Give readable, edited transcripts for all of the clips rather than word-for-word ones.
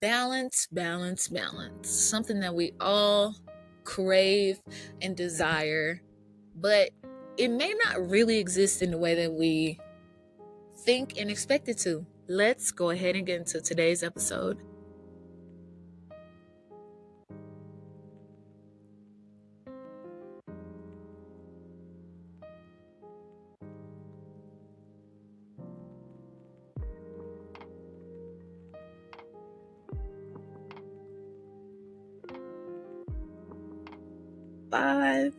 Balance, balance, balance. Something that we all crave and desire, but it may not really exist in the way that we think and expect it to. Let's go ahead and get into today's episode. Five,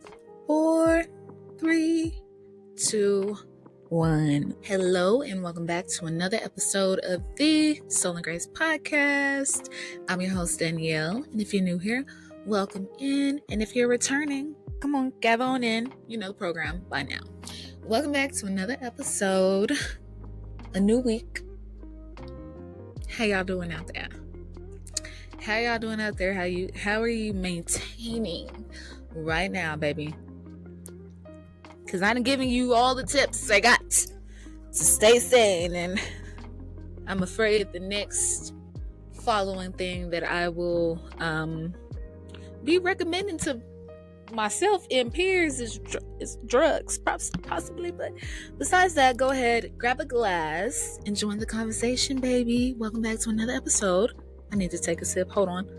4, 3, 2, 1. Hello and welcome back to another episode of the Soul and Grace podcast. I'm your host Danielle, and if you're new here, welcome in. And if you're returning, come on, gather on in. You know the program by now. Welcome back to another episode. A new week. How y'all doing out there? How y'all doing out there? How are you maintaining right now, baby? Because I'm giving you all the tips I got to stay sane, and I'm afraid the next following thing that I will be recommending to myself and peers is drugs, possibly. But besides that, go ahead, grab a glass and join the conversation, baby. Welcome back to another episode. I need to take a sip. Hold on.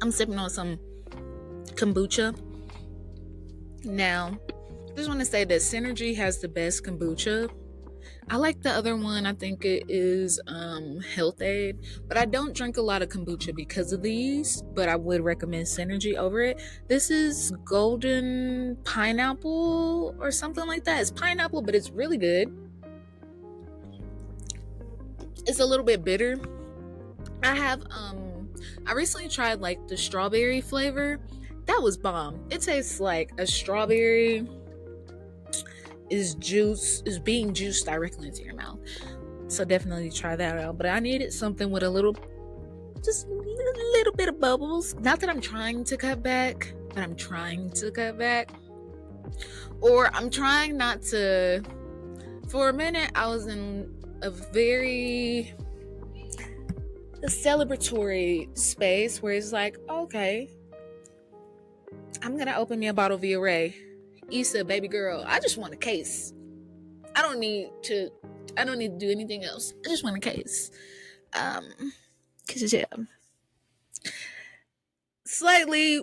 I'm sipping on some kombucha. Now, I just want to say that Synergy has the best kombucha. I like the other one. I think it is Health Aid, but I don't drink a lot of kombucha because of these, but I would recommend Synergy over it. This is golden pineapple or something like that. It's pineapple, but it's really good. It's a little bit bitter. I recently tried like the strawberry flavor. That was bomb. It tastes like a strawberry is being juiced directly into your mouth. So definitely try that out. But I needed something with just a little bit of bubbles. Not that I'm trying to cut back, but I'm trying to cut back. Or I'm trying not to. For a minute, I was in a very celebratory space where it's like, okay, I'm gonna open me a bottle of Viore. Issa, baby girl, I just want a case. I don't need to do anything else. I just want a case. Cause yeah, slightly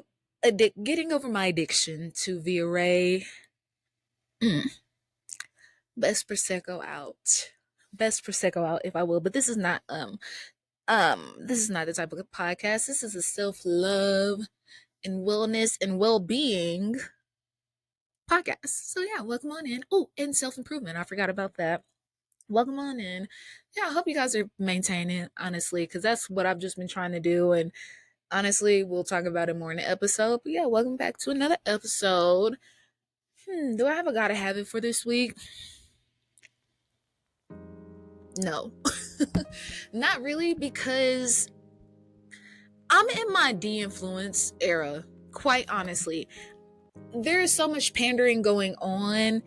getting over my addiction to Viore. Best prosecco out, if I will. But this is not the type of podcast. This is a self-love and wellness and well-being podcast. So yeah, welcome on in. Oh, and self-improvement. I forgot about that. Welcome on in. Yeah, I hope you guys are maintaining, honestly, because that's what I've just been trying to do. And honestly, we'll talk about it more in the episode. But yeah, welcome back to another episode. Do I have a gotta have it for this week? No. Not really, because I'm in my de-influence era, quite honestly. There is so much pandering going on.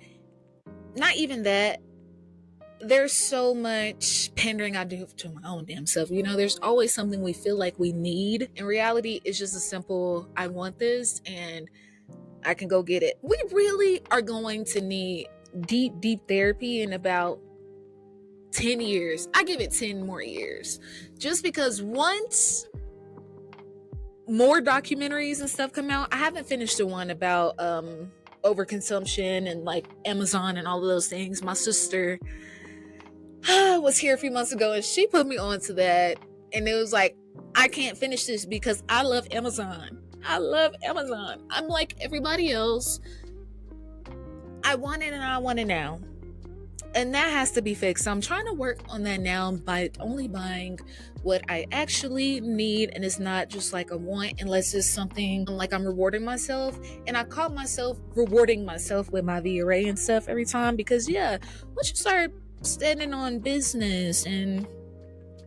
Not even that. There's so much pandering I do to my own damn self. You know, there's always something we feel like we need. In reality, it's just a simple, I want this and I can go get it. We really are going to need deep therapy in about 10 years. I give it 10 more years. Just because once more documentaries and stuff come out, I haven't finished the one about overconsumption and like Amazon and all of those things. My sister was here a few months ago and she put me onto that, and it was like, I can't finish this because I love Amazon. I'm like everybody else. I want it and I want it now. And that has to be fixed. So I'm trying to work on that now by only buying what I actually need. And it's not just like a want, unless it's something like I'm rewarding myself. And I caught myself rewarding myself with my VRA and stuff every time. Because yeah, once you start standing on business and,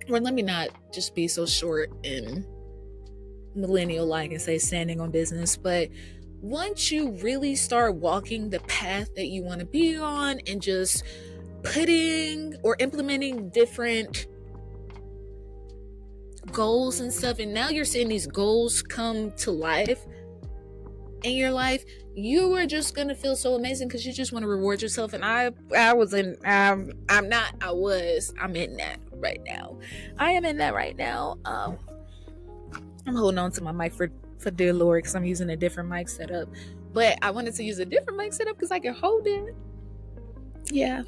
or let me not just be so short and millennial-like and say standing on business, but once you really start walking the path that you want to be on and just putting or implementing different goals and stuff, and now you're seeing these goals come to life in your life, you are just gonna feel so amazing because you just want to reward yourself. And I'm in that right now. I am in that right now. I'm holding on to my mic for dear Lord, because I'm using a different mic setup. But I wanted to use a different mic setup because I can hold it. Yeah.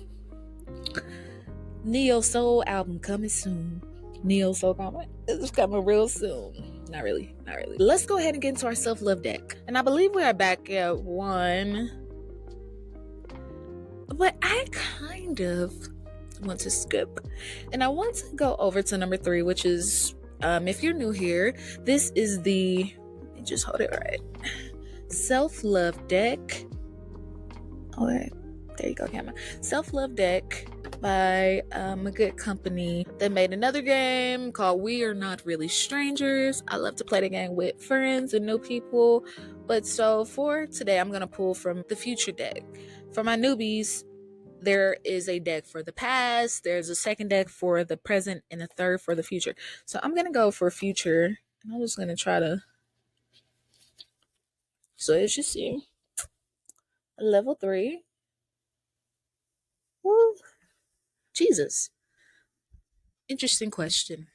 Neo Soul album coming soon. Neo Soul coming. It's coming real soon. Not really. Let's go ahead and get into our self-love deck. And I believe we are back at 1. But I kind of want to skip. And I want to go over to number 3, which is, if you're new here, this is the, let me just hold it right, self-love deck. All right. There you go, camera. Self-love deck by a good company that made another game called We Are Not Really Strangers. I love to play the game with friends and new people. But so for today, I'm going to pull from the future deck. For my newbies, there is a deck for the past, there's a second deck for the present, and a third for the future. So I'm going to go for future, and I'm just going to try to, so as you see, level 3. Woo. Jesus. Interesting question.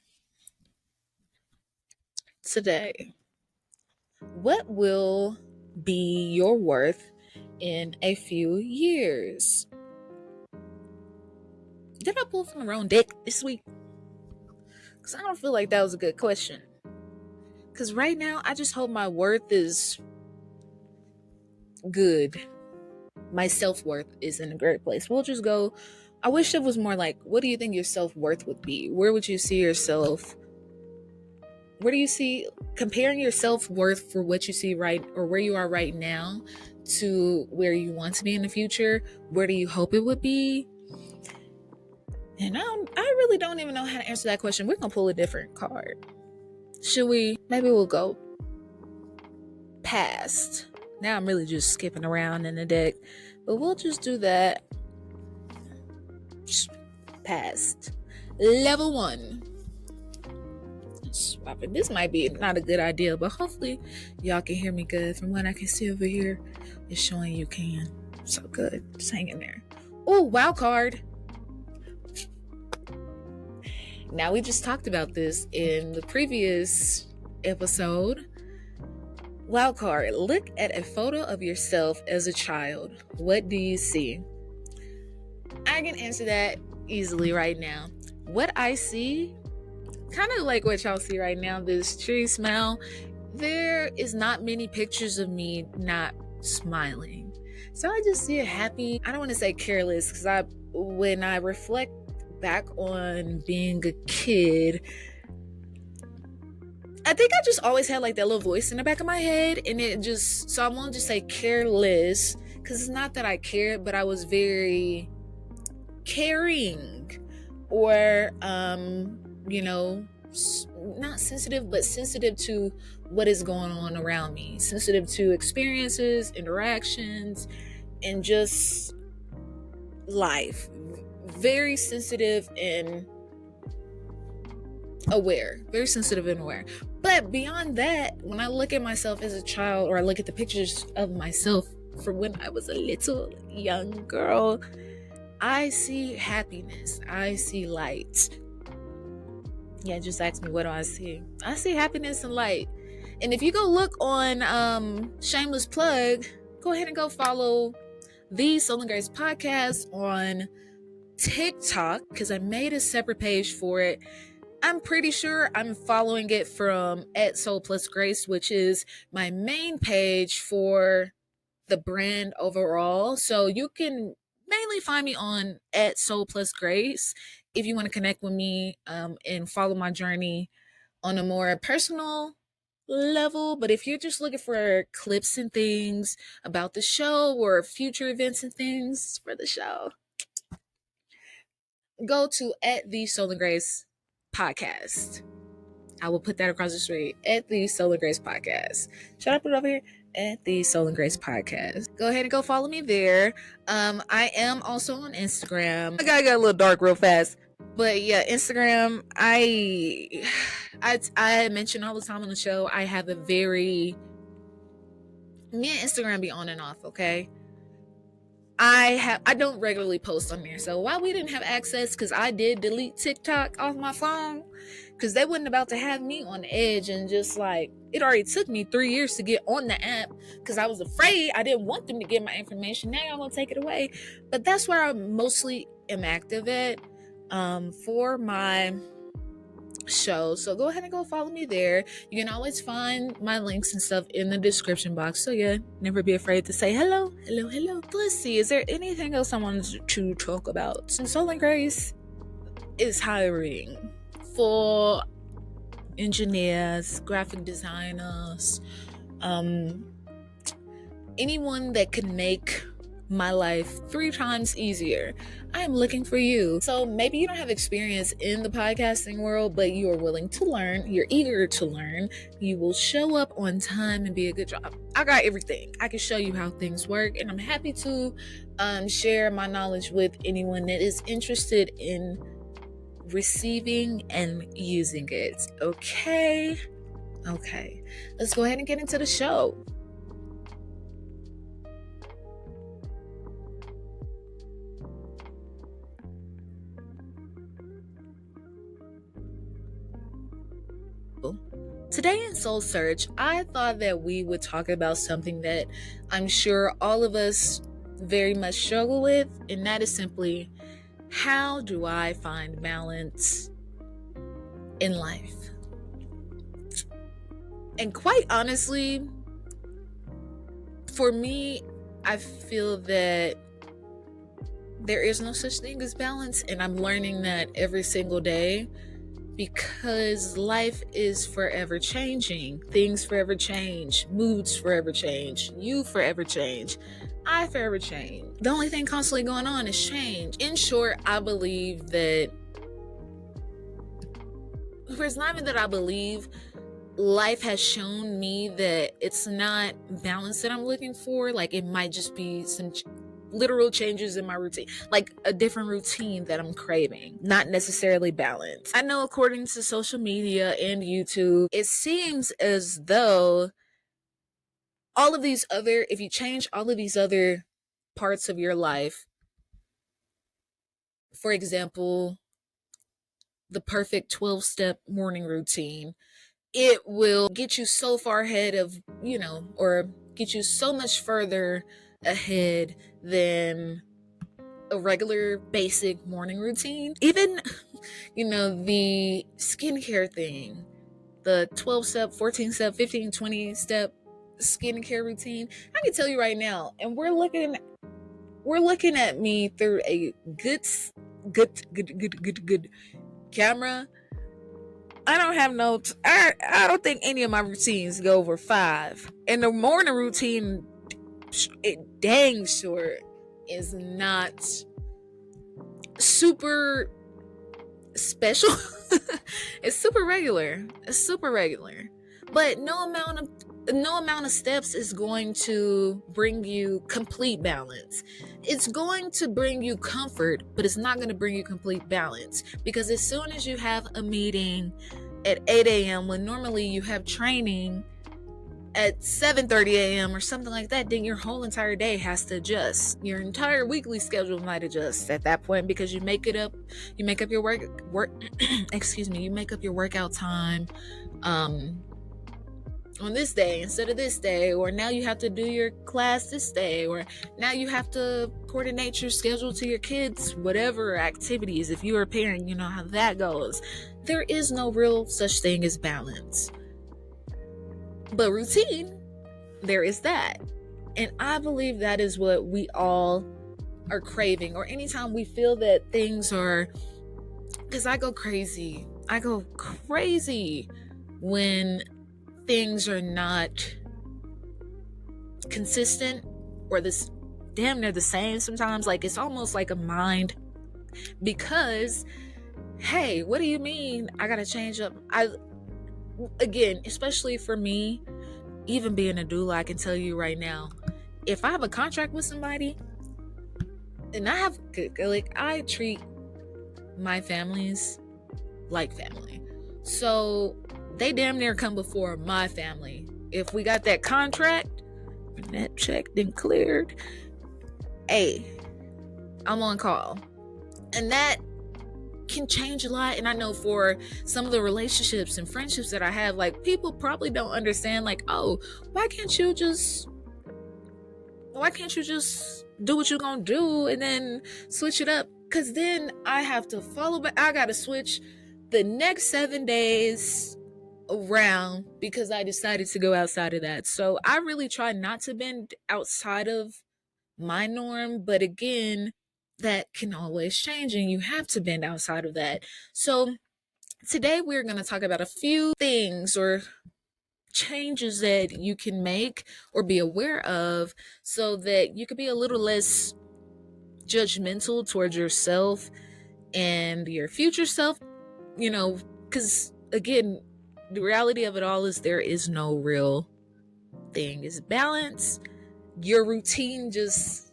Today, what will be your worth in a few years? Did I pull from the wrong deck this week? Because I don't feel like that was a good question. Because right now, I just hope my worth is good. My self-worth is in a great place. We'll just go, I wish it was more like, what do you think your self-worth would be? Where would you see yourself? Where do you see, comparing your self-worth for what you see right, or where you are right now to where you want to be in the future? Where do you hope it would be? And I really don't even know how to answer that question. We're going to pull a different card. Should we? Maybe we'll go past. Now I'm really just skipping around in the deck. But we'll just do that. Past. Level 1. Swap it. This might be not a good idea, but hopefully y'all can hear me good. From what I can see over here, it's showing you can. So good. Just hang in there. Oh, wow card. Now, we just talked about this in the previous episode. Wild card. Look at a photo of yourself as a child. What do you see? I can answer that easily right now. What I see, kind of like what y'all see right now, this tree smile. There is not many pictures of me not smiling. So I just see a happy, I don't want to say careless, because when I reflect back on being a kid, I think I just always had like that little voice in the back of my head, and it just, so I won't just say careless, because it's not that I cared, but I was very caring, or not sensitive, but sensitive to what is going on around me, sensitive to experiences, interactions, and just life. Very sensitive and aware. Very sensitive and aware. But beyond that, when I look at myself as a child, or I look at the pictures of myself from when I was a little young girl, I see happiness. I see light. Yeah, just ask me, what do I see? I see happiness and light. And if you go look on shameless plug, go ahead and go follow the Soul and Grace podcast on TikTok, because I made a separate page for it. I'm pretty sure I'm following it from @Soul+Grace, which is my main page for the brand overall. So you can mainly find me on @Soul+Grace if you want to connect with me and follow my journey on a more personal level. But if you're just looking for clips and things about the show, or future events and things for the show, go to the Soul and Grace podcast. I will put that across the street, the Soul and Grace podcast. Should I put it over here? The Soul and Grace podcast. Go ahead and go follow me there. I am also on Instagram. I gotta get a little dark real fast. But yeah, Instagram, I mention all the time on the show, I have a very, me and Instagram be on and off, okay? I don't regularly post on there. So while we didn't have access, because I did delete TikTok off my phone, because they wasn't about to have me on edge, and just like, it already took me 3 years to get on the app because I was afraid. I didn't want them to get my information. Now y'all gonna take it away. But that's where I mostly am active at for my show. So go ahead and go follow me there. You can always find my links and stuff in the description box. So yeah, never be afraid to say hello. Let's see, is there anything else I wanted to talk about? Soul and Grace is hiring for engineers, graphic designers, anyone that can make my life 3 times easier. I am looking for you. So maybe you don't have experience in the podcasting world, but you are willing to learn. You're eager to learn. You will show up on time and be a good job. I got everything. I can show you how things work, and I'm happy to share my knowledge with anyone that is interested in receiving and using it. Okay. Let's go ahead and get into the show. Today in Soul Search, I thought that we would talk about something that I'm sure all of us very much struggle with, and that is simply, how do I find balance in life? And quite honestly, for me, I feel that there is no such thing as balance, and I'm learning that every single day, because life is forever changing. Things forever change. Moods forever change. You forever change. I forever change. The only thing constantly going on is change. In short, I believe that, it's not even that I believe, life has shown me that it's not balance that I'm looking for. Like, it might just be some literal changes in my routine, like a different routine that I'm craving, not necessarily balance. I know according to social media and YouTube, it seems as though if you change all of these other parts of your life, for example, the perfect 12-step morning routine, it will get you so far ahead of, or get you so much further ahead than a regular basic morning routine. Even, the skincare thing, the 12-step, 14-step, 15, 20-step skincare routine. I can tell you right now, and we're looking at me through a good camera. I don't have I don't think any of my routines go over 5. And the morning routine, it dang sure is not super special. It's super regular. But no amount of steps is going to bring you complete balance. It's going to bring you comfort, but it's not going to bring you complete balance, because as soon as you have a meeting at 8 a.m. when normally you have training at 7:30 a.m. or something like that, then your whole entire day has to adjust. Your entire weekly schedule might adjust at that point, because you make up your work you make up your workout time on this day instead of this day, or now you have to do your class this day, or now you have to coordinate your schedule to your kids, whatever activities. If you're a parent, you know how that goes. There is no real such thing as balance. But routine, there is that. And I believe that is what we all are craving, or anytime we feel that things are, because I go crazy when things are not consistent, or this damn near the same sometimes. Like, it's almost like a mind, because, hey, what do you mean I gotta change up? Again, especially for me, even being a doula, I can tell you right now, if I have a contract with somebody, and I treat my family's like family. So they damn near come before my family. If we got that contract, that check then cleared, hey, I'm on call. And that can change a lot. And I know for some of the relationships and friendships that I have, like, people probably don't understand, like, oh, why can't you just do what you're gonna do and then switch it up? Because then I have to follow back. I gotta switch the next 7 days around because I decided to go outside of that. So I really try not to bend outside of my norm, but again, that can always change and you have to bend outside of that. So today we're going to talk about a few things or changes that you can make or be aware of so that you could be a little less judgmental towards yourself and your future self, because again, the reality of it all is there is no real thing. It's balance. Your routine just,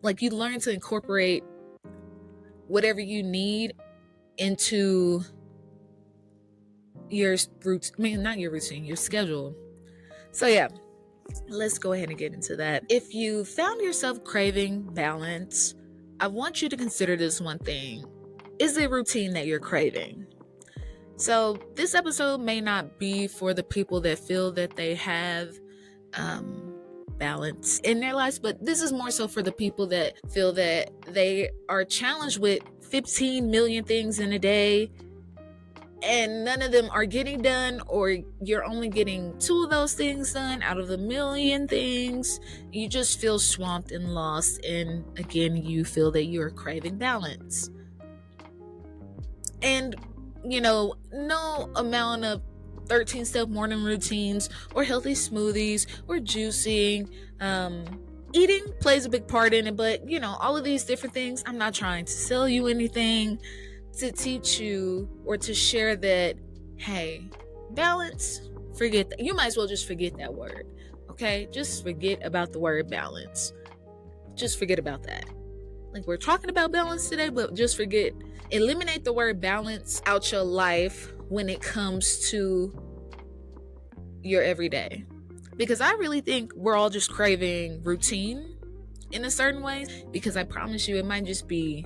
like, you learn to incorporate whatever you need into your routine, not your routine, your schedule. So yeah, let's go ahead and get into that. If you found yourself craving balance, I want you to consider this one thing. Is it routine that you're craving? So this episode may not be for the people that feel that they have balance in their lives, but this is more so for the people that feel that they are challenged with 15 million things in a day and none of them are getting done, or you're only getting 2 of those things done out of the million things. You just feel swamped and lost, and again, you feel that you're craving balance. And no amount of 13-step morning routines or healthy smoothies or juicing, eating plays a big part in it, but all of these different things, I'm not trying to sell you anything, to teach you or to share that, hey, balance, forget that. You might as well just forget that word, okay? Just forget about the word balance. Just forget about that. Like, we're talking about balance today, but just eliminate the word balance out your life when it comes to your everyday. Because I really think we're all just craving routine in a certain way, because I promise you it might just be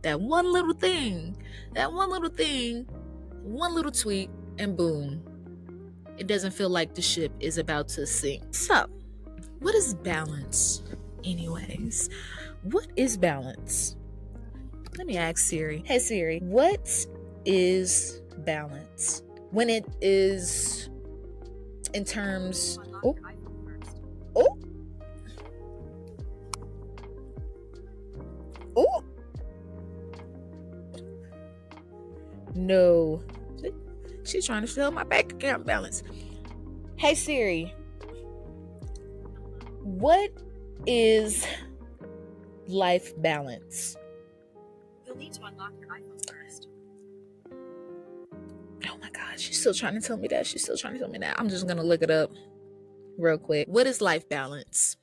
that one little thing, one little tweak, and boom, it doesn't feel like the ship is about to sink. So, what is balance anyways? What is balance? Let me ask Siri. Hey Siri, what is balance? When it is in terms... Oh! No. She's trying to sell my bank account balance. Hey Siri, what is life balance? You'll need to unlock your iPhone first. Oh my God, she's still trying to tell me that. I'm just going to look it up real quick. What is life balance?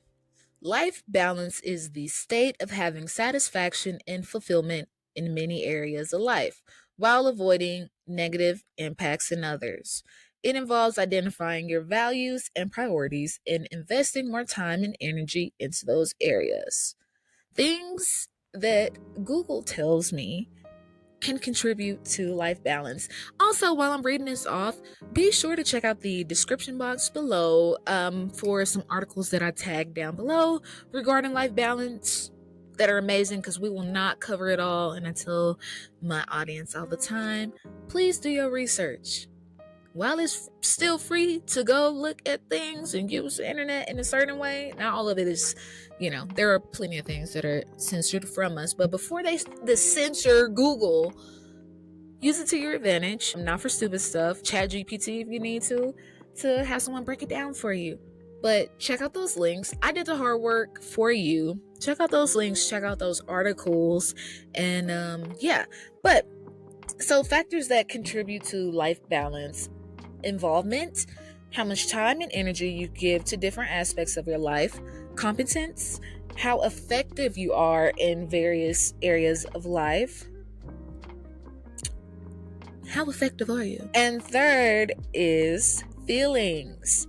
Life balance is the state of having satisfaction and fulfillment in many areas of life, while avoiding negative impacts in others. It involves identifying your values and priorities and investing more time and energy into those areas. Things that Google tells me can contribute to life balance. Also, while I'm reading this off, be sure to check out the description box below for some articles that I tagged down below regarding life balance that are amazing, because we will not cover it all. And I tell my audience all the time, please do your research. While it's still free to go look at things and use the internet in a certain way, not all of it is, there are plenty of things that are censored from us. But before they censor Google, use it to your advantage. Not for stupid stuff. Chat GPT if you need to have someone break it down for you. But check out those links. I did the hard work for you. Check out those links. Check out those articles. And But so factors that contribute to life balance: involvement, how much time and energy you give to different aspects of your life; competence, how effective you are in various areas of life. How effective are you? And third is feelings.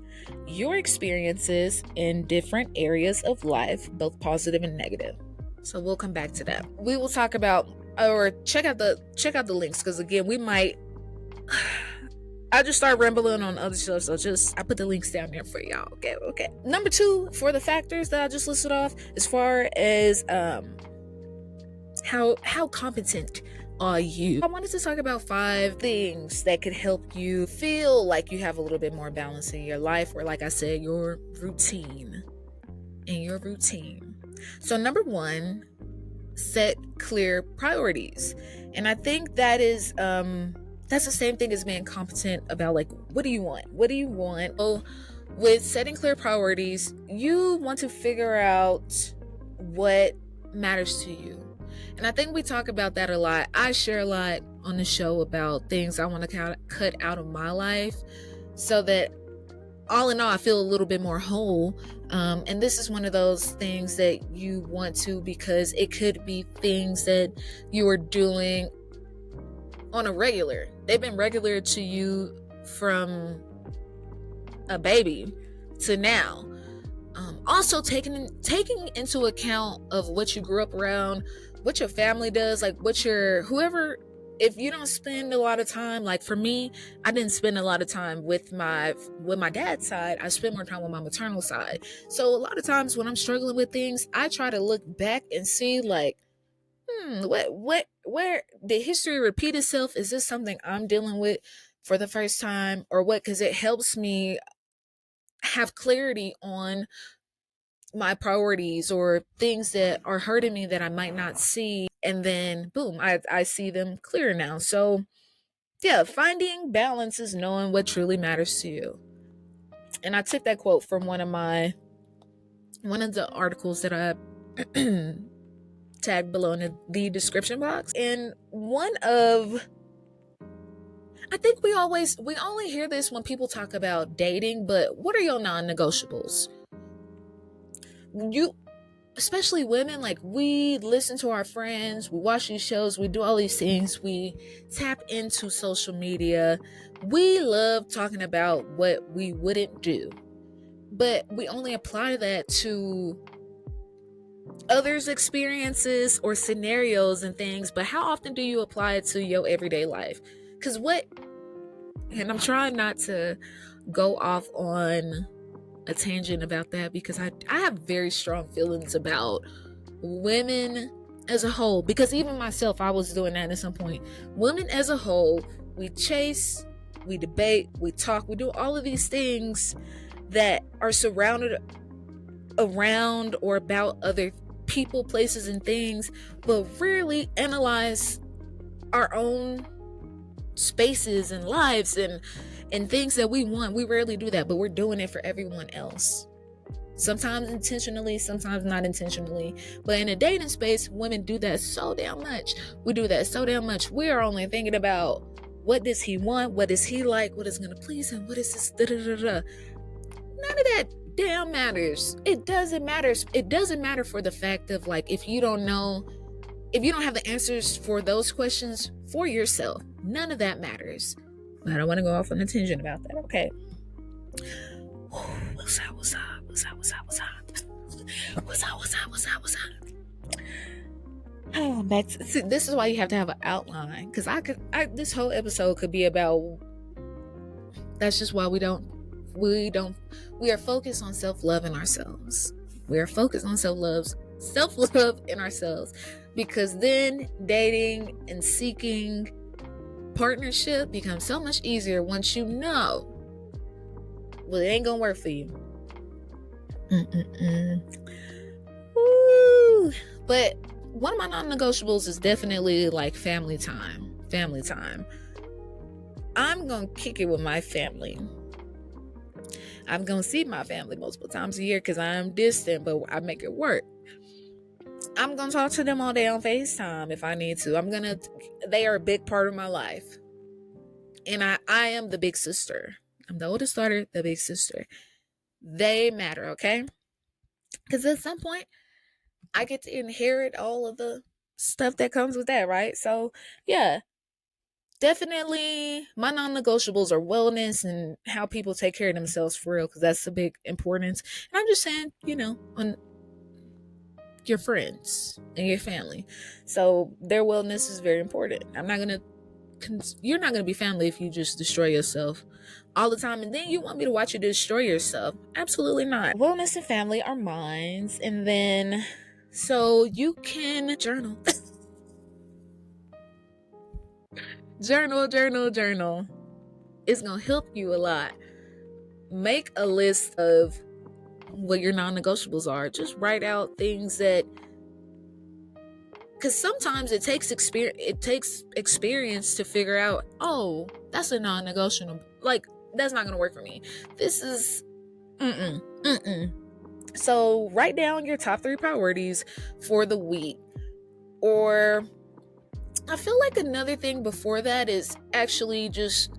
Your experiences in different areas of life, both positive and negative. So we'll come back to that. We will talk about, or check out the links, because again, we might I just start rambling on other stuff, so I put the links down there for y'all. Okay. Number 2 for the factors that I just listed off, as far as how competent are you? I wanted to talk about 5 things that could help you feel like you have a little bit more balance in your life, or like I said, your routine. So number 1, set clear priorities. And I think that is that's the same thing as being competent about, like, what do you want? So with setting clear priorities, you want to figure out what matters to you. And I think we talk about that a lot. I share a lot on the show about things I want to cut out of my life, so that all in all, I feel a little bit more whole. And this is one of those things that you want to, because it could be things that you are doing on a regular. They've been regular to you from a baby to now. Also taking into account of what you grew up around, what your family does, like whoever. If you don't spend a lot of time, like for me, I didn't spend a lot of time with my dad's side. I spent more time with my maternal side. So a lot of times when I'm struggling with things, I try to look back and see, like, where did history repeat itself? Is this something I'm dealing with for the first time, or what? Because it helps me have clarity on my priorities, or things that are hurting me that I might not see, and then boom, I see them clear now. So yeah, finding balance is knowing what truly matters to you. And I took that quote from one of the articles that I tagged below in the description box. And I think we only hear this when people talk about dating, but what are your non-negotiables? Especially women, like, we listen to our friends, we watch these shows, we do all these things, we tap into social media, we love talking about what we wouldn't do, but we only apply that to others' experiences or scenarios and things. But how often do you apply it to your everyday life? And I'm trying not to go off on a tangent about that, because I have very strong feelings about women as a whole, because even myself, I was doing that at some point. Women as a whole, we chase, we debate, we talk, we do all of these things that are surrounded around or about other people, places, and things, but rarely analyze our own spaces and lives and things that we want. We rarely do that, but we're doing it for everyone else. Sometimes intentionally, sometimes not intentionally. But in a dating space, women do that so damn much. We do that so damn much. We are only thinking about, what does he want? What does he like? What is going to please him? What is this? None of that damn matters. It doesn't matter. It doesn't matter for the fact of, like, if you don't have the answers for those questions for yourself, none of that matters. I don't want to go off on a tangent about that. Okay. What's up? Oh, back to, see, this is why you have to have an outline, because this whole episode could be about. That's just why we are focused on self-love in ourselves. We are focused on self-love in ourselves, because then dating and seeking partnership becomes so much easier once you know, well, it ain't gonna work for you. Woo. But one of my non-negotiables is definitely, like, family time. I'm gonna kick it with my family. I'm gonna see my family multiple times a year because I'm distant, but I make it work. I'm gonna talk to them all day on FaceTime if I need to. They are a big part of my life. And I am the big sister. I'm the oldest daughter, the big sister. They matter, okay? Because at some point, I get to inherit all of the stuff that comes with that, right? So, yeah, definitely my non-negotiables are wellness and how people take care of themselves for real, because that's a big importance. And I'm just saying, on your friends and your family. So their wellness is very important. You're not gonna be family if you just destroy yourself all the time, and then you want me to watch you destroy yourself. Absolutely not. Wellness and family are minds. And then so you can journal. Journal. It's gonna help you a lot. Make a list of what your non-negotiables are. Just write out things that, because sometimes it takes experience to figure out, oh, that's a non-negotiable. Like, that's not gonna work for me. This is mm-mm. So write down your top 3 priorities for the week. Or I feel like another thing before that is actually just,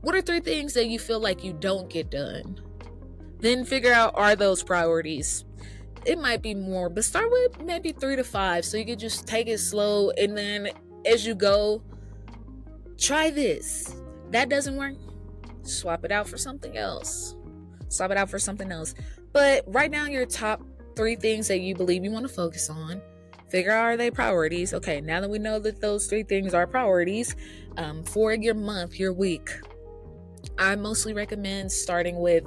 what are 3 things that you feel like you don't get done? Then figure out, are those priorities? It might be more, but start with maybe 3 to 5, so you can just take it slow, and then as you go, try this. That doesn't work, swap it out for something else. But write down your top 3 things that you believe you want to focus on. Figure out, are they priorities? Okay, now that we know that those 3 things are priorities for your month, your week, I mostly recommend starting with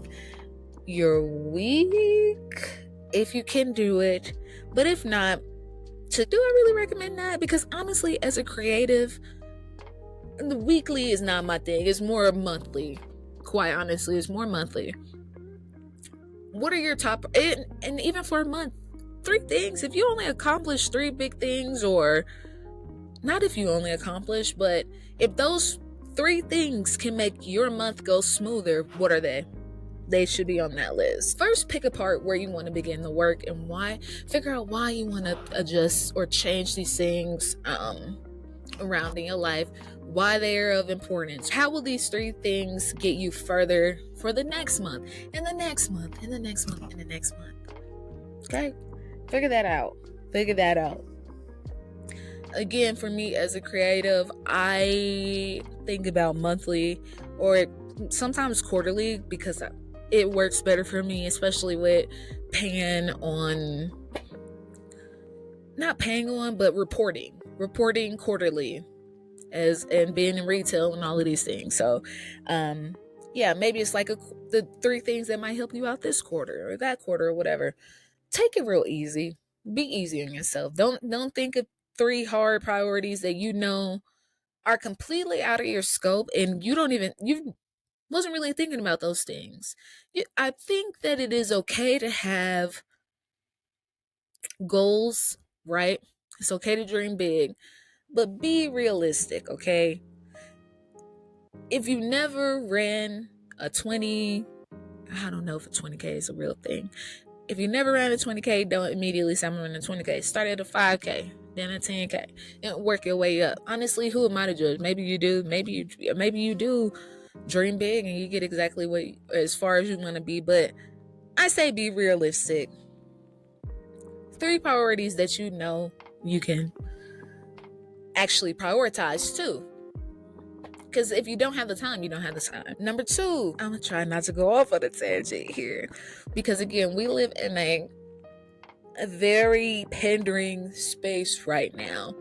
your week if you can do it. But if not, do I really recommend that? Because honestly, as a creative, the weekly is not my thing. It's more monthly. Quite honestly, it's more monthly. What are your top, and even for a month, 3 things? If you only accomplish 3 big things, or not if you only accomplish, but if those 3 things can make your month go smoother, what are they? They should be on that list. First, pick apart where you want to begin the work and why. Figure out why you want to adjust or change these things around in your life, why they are of importance. How will these 3 things get you further for the next month, and the next month, and the next month, and the next month? Okay? Figure that out. Again, for me as a creative, I think about monthly or sometimes quarterly, because it works better for me, especially with reporting quarterly, and being in retail and all of these things. So maybe it's like the 3 things that might help you out this quarter or that quarter or whatever. Take it real easy. Be easy on yourself. Don't think of 3 hard priorities that you know are completely out of your scope, and you wasn't really thinking about those things. I think that it is okay to have goals, right? It's okay to dream big, but be realistic, okay? If you never ran a 20, I don't know if a 20K is a real thing. If you never ran a 20K, don't immediately say I'm running a 20K. Start at a 5K, then a 10K, and work your way up. Honestly, who am I to judge? Maybe you do. Maybe you do dream big and you get exactly what, as far as you want to be. But I say be realistic. 3 priorities that you know you can actually prioritize too. Because if you don't have the time, you don't have the time. Number 2, I'm going to try not to go off on a tangent here. Because again, we live in a very pandering space right now.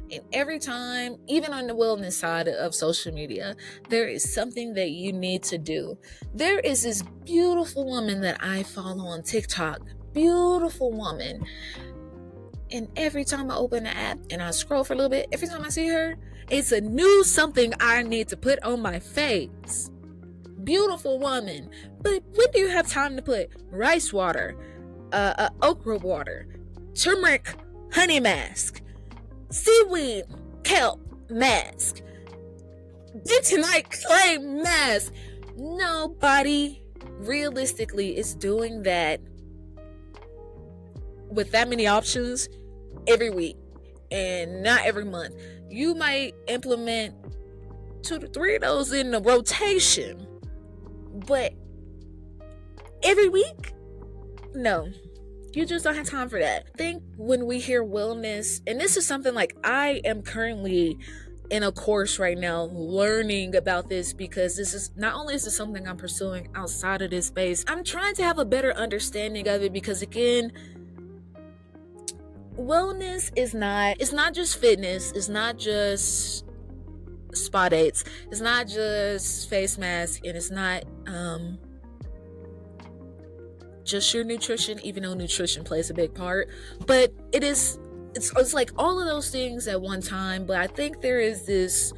And every time, even on the wellness side of social media, there is something that you need to do. There is this beautiful woman that I follow on TikTok. Beautiful woman. And every time I open the app and I scroll for a little bit, every time I see her, it's a new something I need to put on my face. Beautiful woman. But when do you have time to put rice water, okra water, turmeric honey mask, seaweed kelp mask, bentonite clay mask? Nobody realistically is doing that with that many options every week, and not every month. You might implement 2 to 3 of those in the rotation, but every week? No. You just don't have time for that. I think when we hear wellness, and this is something like I am currently in a course right now learning about this, because this is not only is this something I'm pursuing outside of this space, I'm trying to have a better understanding of it, because again, wellness is not, it's not just fitness, it's not just spa dates, it's not just face masks, and it's not just your nutrition, even though nutrition plays a big part, but it's like all of those things at one time. But I think there is this,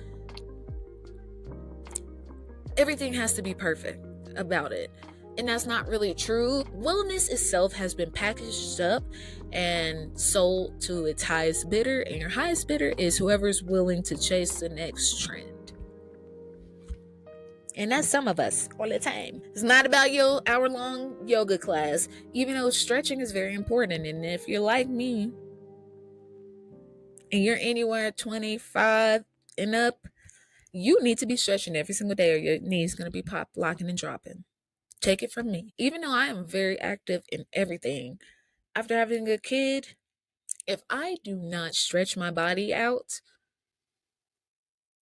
everything has to be perfect about it, and that's not really true. Wellness itself has been packaged up and sold to its highest bidder, and your highest bidder is whoever's willing to chase the next trend. And that's some of us all the time. It's not about your hour-long yoga class, even though stretching is very important. And if you're like me and you're anywhere 25 and up, you need to be stretching every single day, or your knees going to be pop, locking, and dropping. Take it from me. Even though I am very active in everything, after having a kid, if I do not stretch my body out,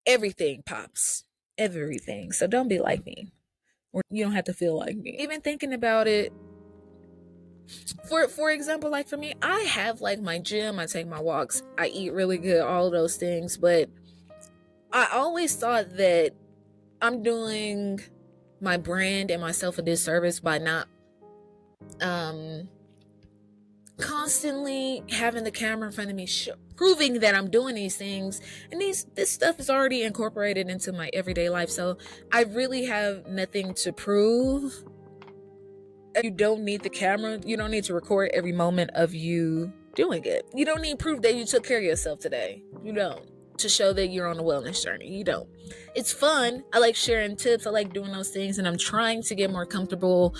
everything pops. Everything. So don't be like me, or you don't have to feel like me. Even thinking about it, for example, like for me, I have like my gym, I take my walks, I eat really good, all of those things, but I always thought that I'm doing my brand and myself a disservice by not constantly having the camera in front of me proving that I'm doing these things, and this stuff is already incorporated into my everyday life, so I really have nothing to prove. You don't need the camera, you don't need to record every moment of you doing it. You don't need proof that you took care of yourself today. You don't, to show that you're on a wellness journey. You don't. It's fun. I like sharing tips, I like doing those things, and I'm trying to get more comfortable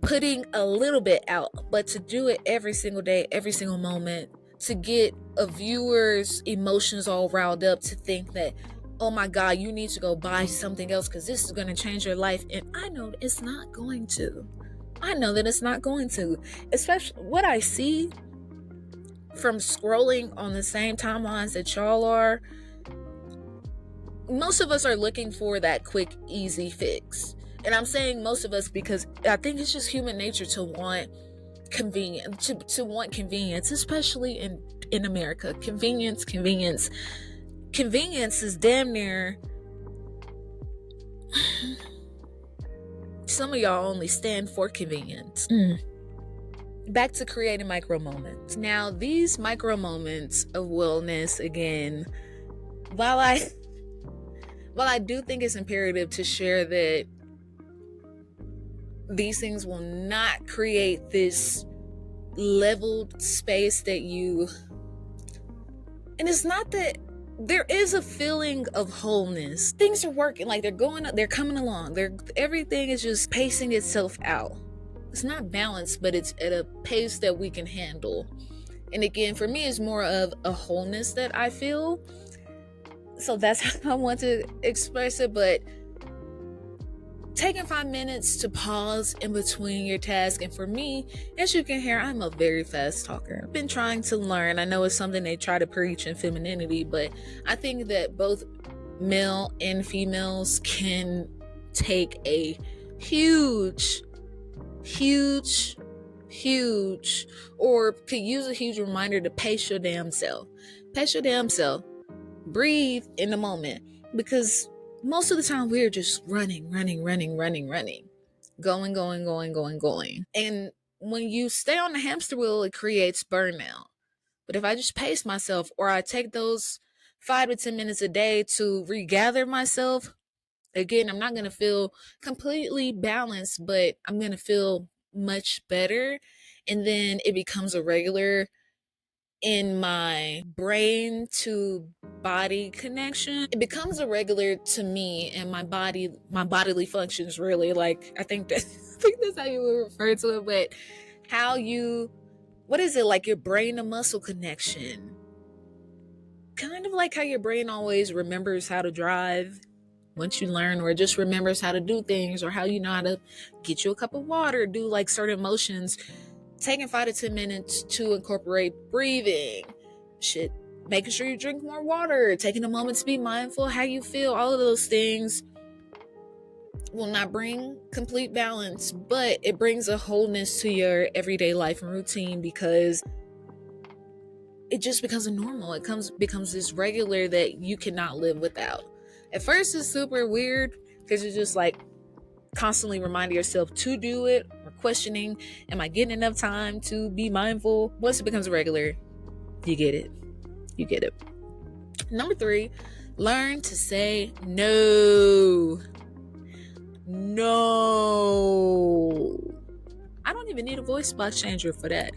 putting a little bit out, but to do it every single day, every single moment, to get a viewer's emotions all riled up, to think that, oh my God, you need to go buy something else because this is going to change your life. And I know it's not going to. I know that it's not going to. Especially what I see from scrolling on the same timelines that y'all are. Most of us are looking for that quick, easy fix. And I'm saying most of us because I think it's just human nature to want convenience, to want convenience, especially in America. Convenience is damn near. Some of y'all only stand for convenience. Back to creating micro moments. Now, these micro moments of wellness, again, while I do think it's imperative to share that these things will not create this leveled space that you, and it's not that there is a feeling of wholeness. Things are working, like they're coming along. Everything is just pacing itself out. It's not balanced, but it's at a pace that we can handle. And again, for me, it's more of a wholeness that I feel. So that's how I want to express it. But taking 5 minutes to pause in between your task. And for me, as you can hear, I'm a very fast talker. I've been trying to learn. I know it's something they try to preach in femininity, but I think that both male and females can take a huge, or could use a huge reminder to pace your damn self. Pace your damn self. Breathe in the moment, because most of the time we're just running, going. And when you stay on the hamster wheel, it creates burnout. But if I just pace myself, or I take those 5 to 10 minutes a day to regather myself, again, I'm not going to feel completely balanced, but I'm going to feel much better. And then it becomes a regular in my brain to body connection. It becomes a regular to me and my bodily functions, really. Like, I think that's how you would refer to it, but what is it, like your brain to muscle connection? Kind of like how your brain always remembers how to drive once you learn, or just remembers how to do things, or how you know how to get you a cup of water, do like certain motions. taking 5 to 10 minutes to incorporate breathing, shit, making sure you drink more water, taking a moment to be mindful how you feel, all of those things will not bring complete balance, but it brings a wholeness to your everyday life and routine, because it just becomes a normal. It becomes this regular that you cannot live without. At first, it's super weird because you're just like constantly reminding yourself to do it, or questioning, am I getting enough time to be mindful? Once it becomes regular, you get it. You get it. Number 3, learn to say no. No. I don't even need a voice box changer for that.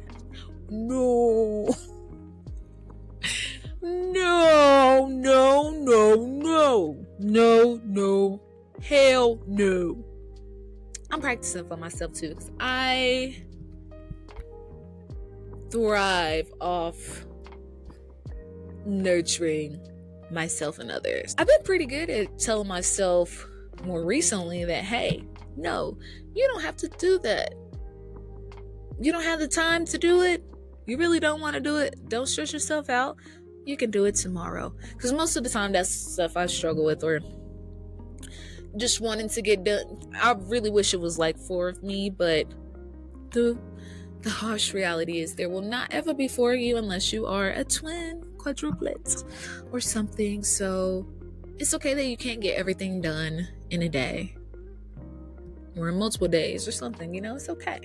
No. No, no, no, no. No, no. Hell no. I'm practicing for myself too, because I thrive off nurturing myself and others. I've been pretty good at telling myself more recently that, hey, no, you don't have to do that. You don't have the time to do it. You really don't want to do it. Don't stress yourself out. You can do it tomorrow. Because most of the time, that's stuff I struggle with, or just wanting to get done. I really wish it was like 4 of me, but the harsh reality is there will not ever be 4 of you unless you are a twin, quadruplet, or something. So it's okay that you can't get everything done in a day or in multiple days or something, it's okay.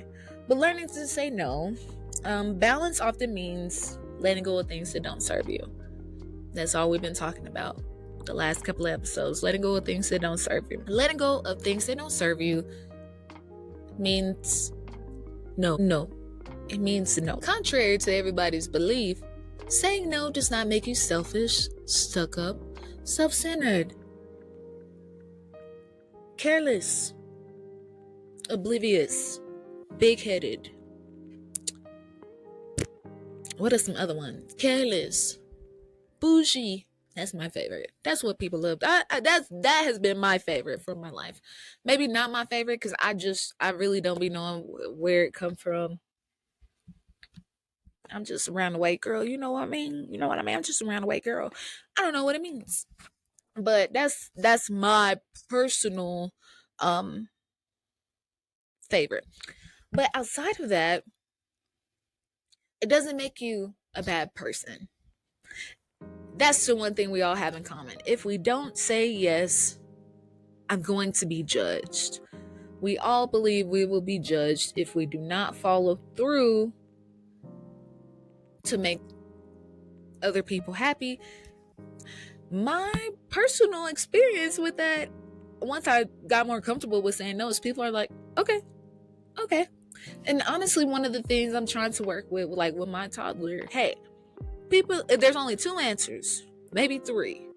But learning to say no. Balance often means letting go of things that don't serve you. That's all we've been talking about the last couple of episodes. Letting go of things that don't serve you. Letting go of things that don't serve you means no. It means no. Contrary to everybody's belief, saying no does not make you selfish, stuck up, self-centered, careless, oblivious, big-headed. What are some other ones? Careless, bougie. That's my favorite. That's what people love. That has been my favorite for my life. Maybe not my favorite, because I really don't be knowing where it come from. I'm just a round-the-way girl. You know what I mean? I'm just a round-the-way girl. I don't know what it means. But that's my personal favorite. But outside of that, it doesn't make you a bad person. That's the one thing we all have in common. If we don't say yes, I'm going to be judged. We all believe we will be judged if we do not follow through to make other people happy. My personal experience with that, once I got more comfortable with saying no, is people are like, okay. And honestly, one of the things I'm trying to work with, like with my toddler, hey, there's only 2 answers, maybe 3,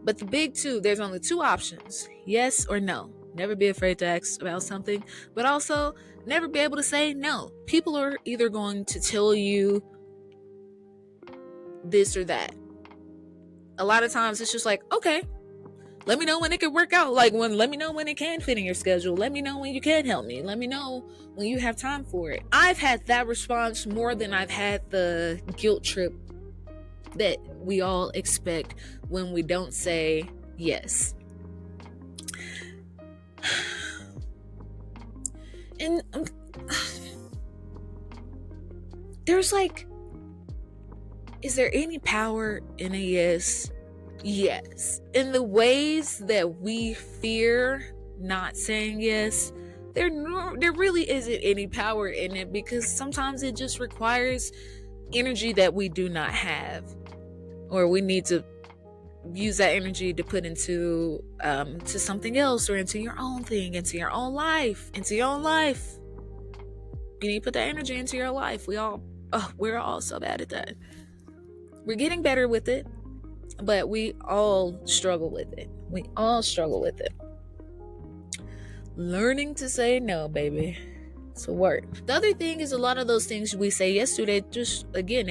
but the big 2, there's only 2 options, yes or no. Never be afraid to ask about something, but also never be able to say no. People are either going to tell you this or that. A lot of times it's just like, okay, let me know when it can work out. Let me know when it can fit in your schedule. Let me know when you can help me. Let me know when you have time for it. I've had that response more than I've had the guilt trip that we all expect when we don't say yes. And there's is there any power in a yes? Yes. In the ways that we fear not saying yes, there really isn't any power in it, because sometimes it just requires energy that we do not have, or we need to use that energy to put into to something else, or into your own thing, into your own life. You need to put that energy into your life. We're all so bad at that. We're getting better with it, but we all struggle with it. Learning to say no, baby. It's a work. The other thing is, a lot of those things we say yes to, they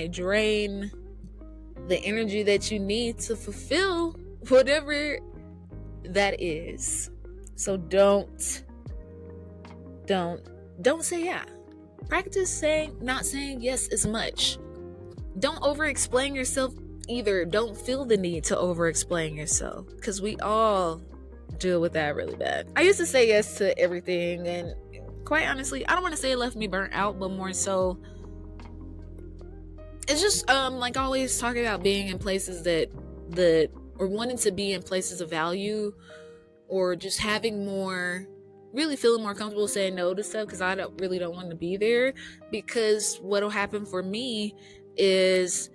drain the energy that you need to fulfill whatever that is. So don't say yeah. Practice not saying yes as much. Don't over-explain yourself either. Don't feel the need to over-explain yourself, because we all deal with that really bad. I used to say yes to everything, and quite honestly, I don't want to say it left me burnt out, but more so, it's just like always talking about being in places that or wanting to be in places of value, or just having more, really feeling more comfortable saying no to stuff because I don't want to be there. Because what'll happen for me is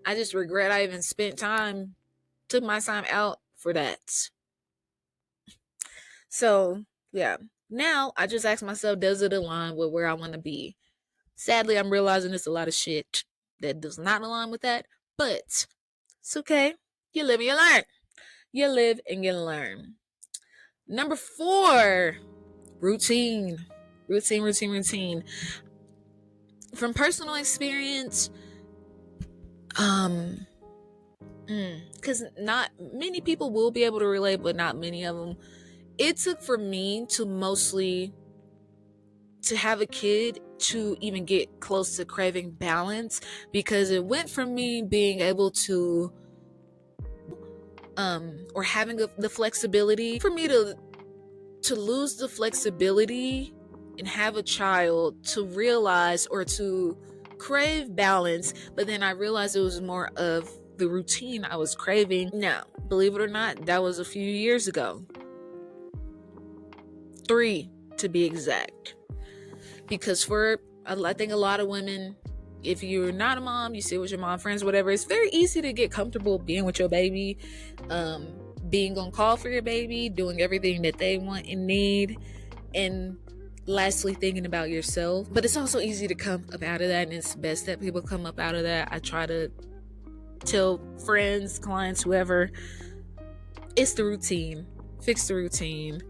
I just regret I even took my time out for that. So yeah, now I just ask myself, does it align with where I want to be? Sadly, I'm realizing it's a lot of shit that does not align with that, but it's okay. You live and you learn. You live and you learn. Number 4, routine. Routine. From personal experience, because not many people will be able to relate, but not many of them. It took for me to have a kid to even get close to craving balance, because it went from me being able to or having the flexibility, for me to lose the flexibility and have a child, to realize or to crave balance, but then I realized it was more of the routine I was craving. Now, believe it or not, that was a few years ago. 3 to be exact. Because I think a lot of women, if you're not a mom, you sit with your mom friends, whatever, it's very easy to get comfortable being with your baby, being on call for your baby, doing everything that they want and need, and lastly, thinking about yourself. But it's also easy to come up out of that, and it's best that people come up out of that. I try to tell friends, clients, whoever, it's the routine. Fix the routine.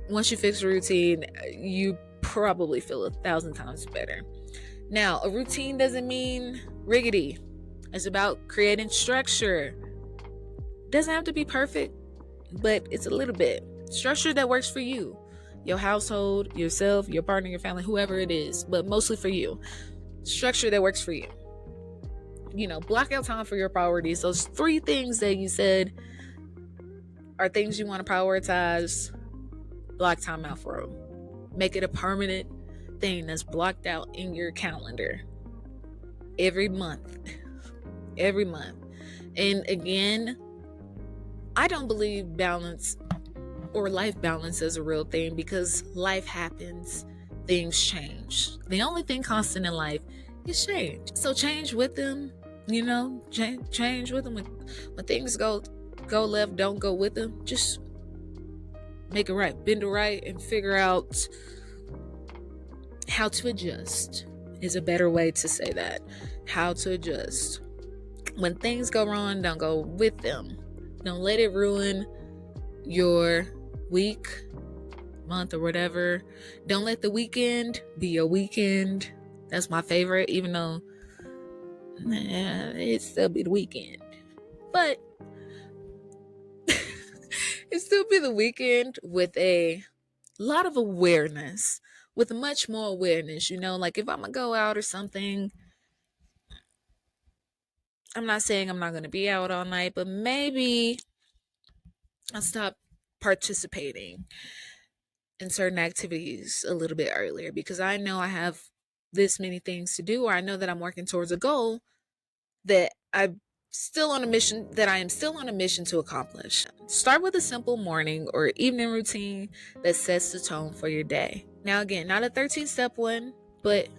Once you fix the routine, you probably feel 1,000 times better. Now, a routine doesn't mean riggedy. It's about creating structure. Doesn't have to be perfect, but it's a little bit. Structure that works for you, your household, yourself, your partner, your family, whoever it is, but mostly for you. Structure that works for you. Block out time for your priorities. Those 3 things that you said are things you want to prioritize. Block time out for them. Make it a permanent thing that's blocked out in your calendar every month. And again, I don't believe balance or life balance is a real thing, because life happens, things change. The only thing constant in life is change. So change with them, change with them. When things go left, don't go with them. Just make it right, bend it right, and figure out how to adjust is a better way to say that. How to adjust. When things go wrong, don't go with them. Don't let it ruin your week, month, or whatever. Don't let the weekend be your weekend. That's my favorite, even though it still be the weekend. But it still be the weekend with a lot of awareness, with much more awareness. Like if I'm gonna go out or something, I'm not saying I'm not gonna be out all night, but maybe I'll stop participating in certain activities a little bit earlier, because I know I have this many things to do, or I know that I'm working towards a goal that I am still on a mission to accomplish. Start with a simple morning or evening routine that sets the tone for your day. Now again, not a 13-step one, but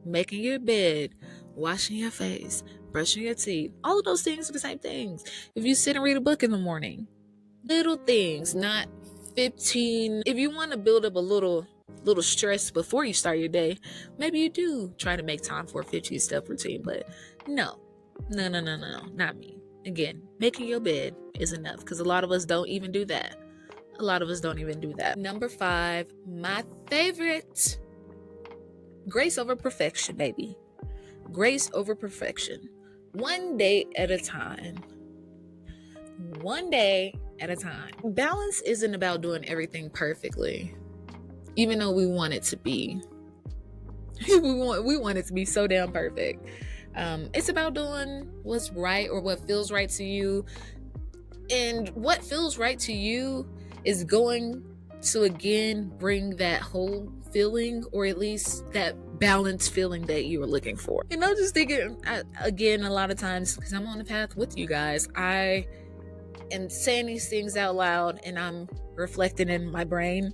making your bed, washing your face, brushing your teeth, all of those things are the same things. If you sit and read a book in the morning, little things, not 15. If you want to build up a little stress before you start your day, maybe you do try to make time for a 15-step routine, but no, not me. Again, making your bed is enough, because a lot of us don't even do that. Number 5, my favorite, grace over perfection, baby. Grace over perfection. One day at a time. Balance isn't about doing everything perfectly, even though we want it to be. we want it to be so damn perfect. It's about doing what's right or what feels right to you. And what feels right to you is going to again bring that whole feeling, or at least that balanced feeling that you were looking for. And I'm just thinking, again, a lot of times, because I'm on the path with you guys, I am saying these things out loud and I'm reflecting in my brain,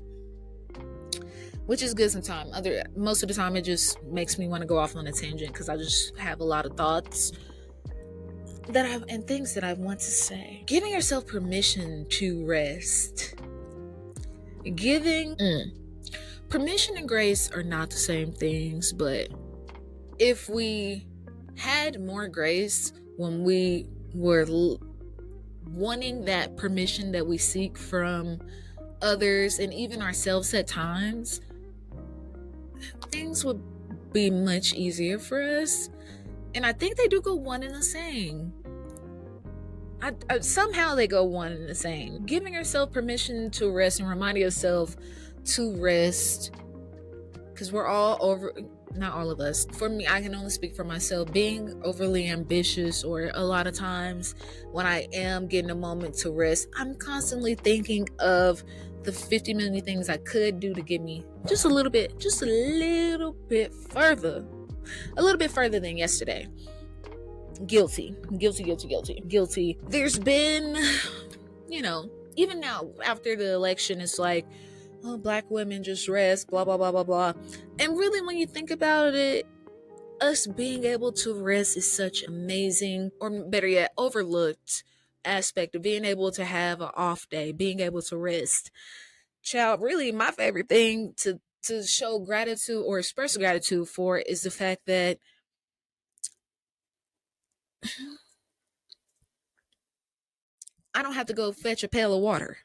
which is good sometimes. Most of the time, it just makes me want to go off on a tangent because I just have a lot of thoughts and things that I want to say. Giving yourself permission to rest. Permission and grace are not the same things, but if we had more grace when we were wanting that permission that we seek from others and even ourselves at times, things would be much easier for us. And I think they do go one and the same. Somehow they go one and the same. Giving yourself permission to rest and reminding yourself to rest, because we're all not all of us. For me, I can only speak for myself. Being overly ambitious, or a lot of times when I am getting a moment to rest, I'm constantly thinking of the 50 million things I could do to get me just a little bit further than yesterday. Guilty. There's been, even now after the election, it's like, oh, black women just rest, blah, blah, blah, blah, blah. And really, when you think about it, us being able to rest is such amazing, or better yet, overlooked aspect of being able to have an off day, being able to rest. Child, really, my favorite thing to show gratitude or express gratitude for is the fact that I don't have to go fetch a pail of water.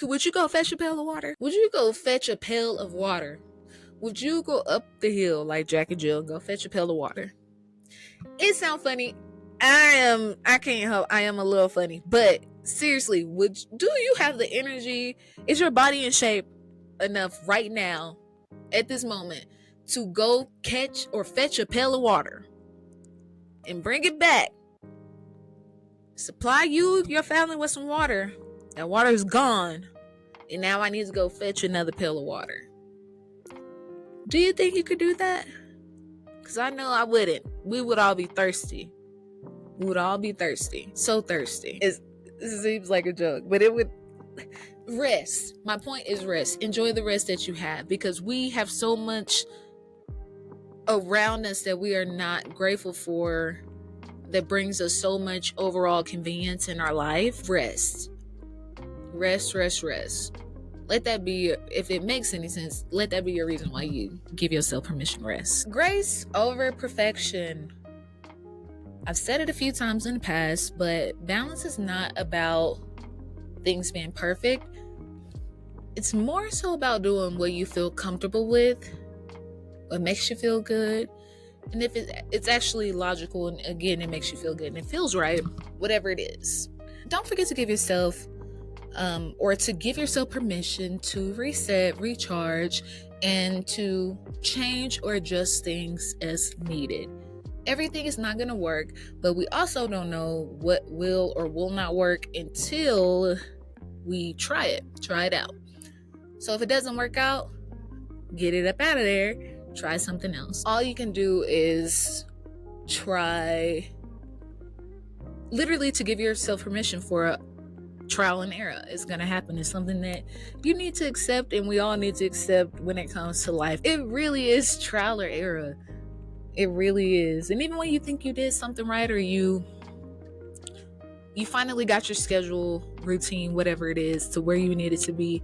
Would you go fetch a pail of water? Would you go fetch a pail of water? Would you go up the hill like Jack and Jill and go fetch a pail of water? It sounds funny. I can't help. I am a little funny. But seriously, do you have the energy? Is your body in shape enough right now, at this moment, to go catch or fetch a pail of water and bring it back? Supply your family with some water. That water is gone. And now I need to go fetch another pail of water. Do you think you could do that? Because I know I wouldn't. We would all be thirsty. So thirsty. It seems like a joke, but it would. Rest. My point is rest. Enjoy the rest that you have, because we have so much around us that we are not grateful for, that brings us so much overall convenience in our life. Rest. Let that be, if it makes any sense, let that be your reason why you give yourself permission to rest. Grace over perfection. I've said it a few times in the past, but balance is not about things being perfect. It's more so about doing what you feel comfortable with, what makes you feel good, and if it's actually logical, and again, it makes you feel good and it feels right, whatever it is. Don't forget to give yourself or to give yourself permission to reset, recharge, and to change or adjust things as needed. Everything is not going to work, but we also don't know what will or will not work until we try it out. So if it doesn't work out, get it up out of there, try something else. All you can do is try, literally, to give yourself permission for a trial and error. It's going to happen. It's something that you need to accept, and we all need to accept when it comes to life. It really is trial or error. It really is. And even when you think you did something right, or you finally got your schedule, routine, whatever it is, to where you need it to be,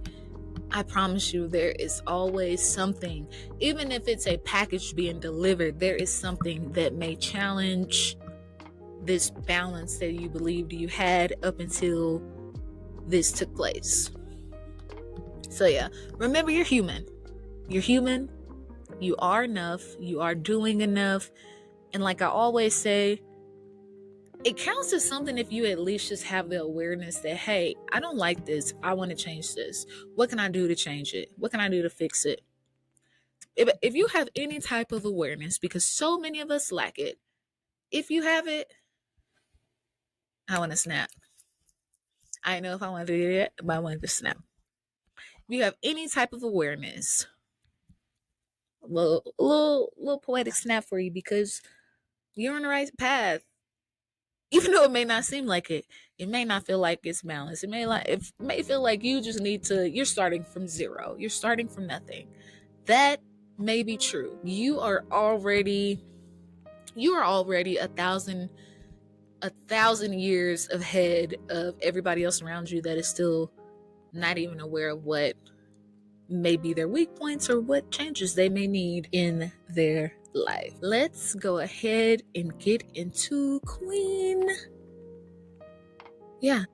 I promise you, there is always something. Even if it's a package being delivered, there is something that may challenge this balance that you believed you had up until this took place. So yeah, remember, you're human. You are enough. You are doing enough. And like I always say, it counts as something if you at least just have the awareness that, hey, I don't like this. I want to change this. What can I do to change it? What can I do to fix it? if you have any type of awareness, because so many of us lack it, if you have it, I want to snap. I know if I want to do it, but I want to snap. If you have any type of awareness, little poetic snap for you, because you're on the right path. Even though it may not seem like it may not feel like it's balanced. It may feel like you just need to. You're starting from zero. You're starting from nothing. That may be true. You are already a thousand years ahead of everybody else around you that is still not even aware of what may be their weak points or what changes they may need in their life. Let's go ahead and get into Queen. Yeah.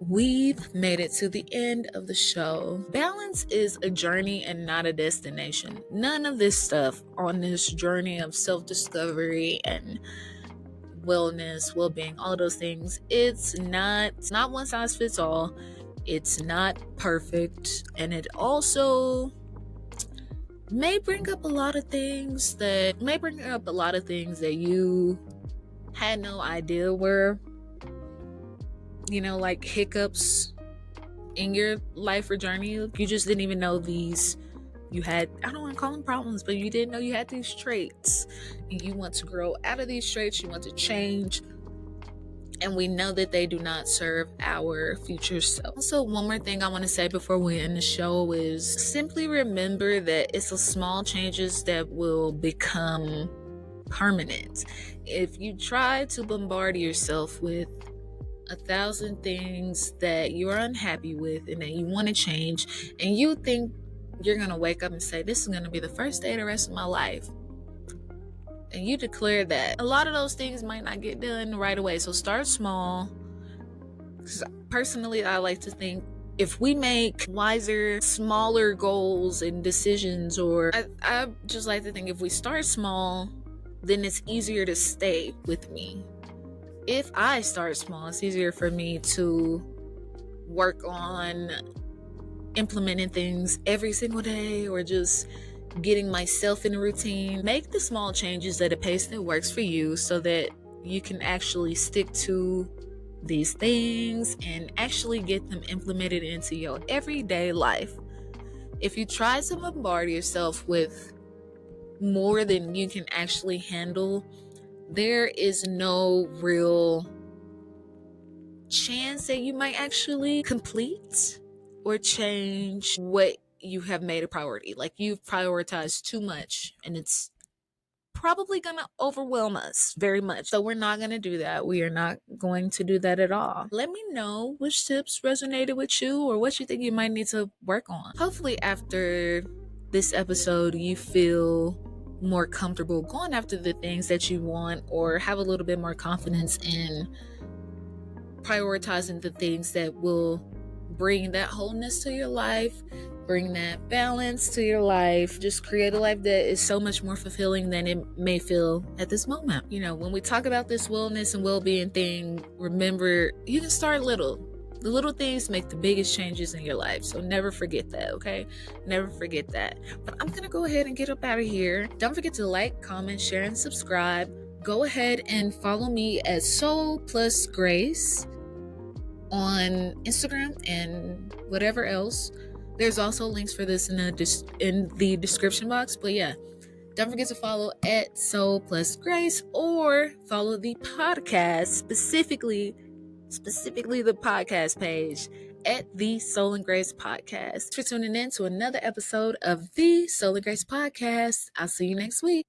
We've made it to the end of the show. Balance is a journey and not a destination. None of this stuff on this journey of self-discovery and wellness, well-being, all of those things, it's not one size fits all. It's not perfect, and it also may bring up a lot of things that you had no idea were, like hiccups in your life or journey. You just didn't even know you had, I don't want to call them problems, but you didn't know you had these traits, and you want to grow out of these traits. You want to change, and we know that they do not serve our future self. Also, one more thing I want to say before we end the show is simply remember that it's the small changes that will become permanent. If you try to bombard yourself with 1,000 things that you're unhappy with and that you want to change, and you think you're going to wake up and say, this is going to be the first day of the rest of my life, and you declare that, a lot of those things might not get done right away. So start small. Personally, I like to think if we make wiser, smaller goals and decisions, or I just like to think if we start small, then it's easier to stay with me. If I start small, it's easier for me to work on implementing things every single day, or just getting myself in a routine. Make the small changes at a pace that works for you, so that you can actually stick to these things and actually get them implemented into your everyday life. If you try to bombard yourself with more than you can actually handle, there is no real chance that you might actually complete or change what you have made a priority. Like, you've prioritized too much, and it's probably gonna overwhelm us very much. So we're not gonna do that. We are not going to do that at all. Let me know which tips resonated with you, or what you think you might need to work on. Hopefully after this episode you feel more comfortable going after the things that you want, or have a little bit more confidence in prioritizing the things that will bring that wholeness to your life, bring that balance to your life. Just create a life that is so much more fulfilling than it may feel at this moment. When we talk about this wellness and well-being thing, remember, you can start little. The little things make the biggest changes in your life. So never forget that, okay? Never forget that. But I'm gonna go ahead and get up out of here. Don't forget to like, comment, share, and subscribe. Go ahead and follow me at Soul Plus Grace on Instagram and whatever else. There's also links for this in the description box. But yeah, don't forget to follow at Soul Plus Grace, or follow the podcast, specifically the podcast page at the Soul and Grace Podcast. Thanks for tuning in to another episode of the Soul and Grace Podcast. I'll see you next week.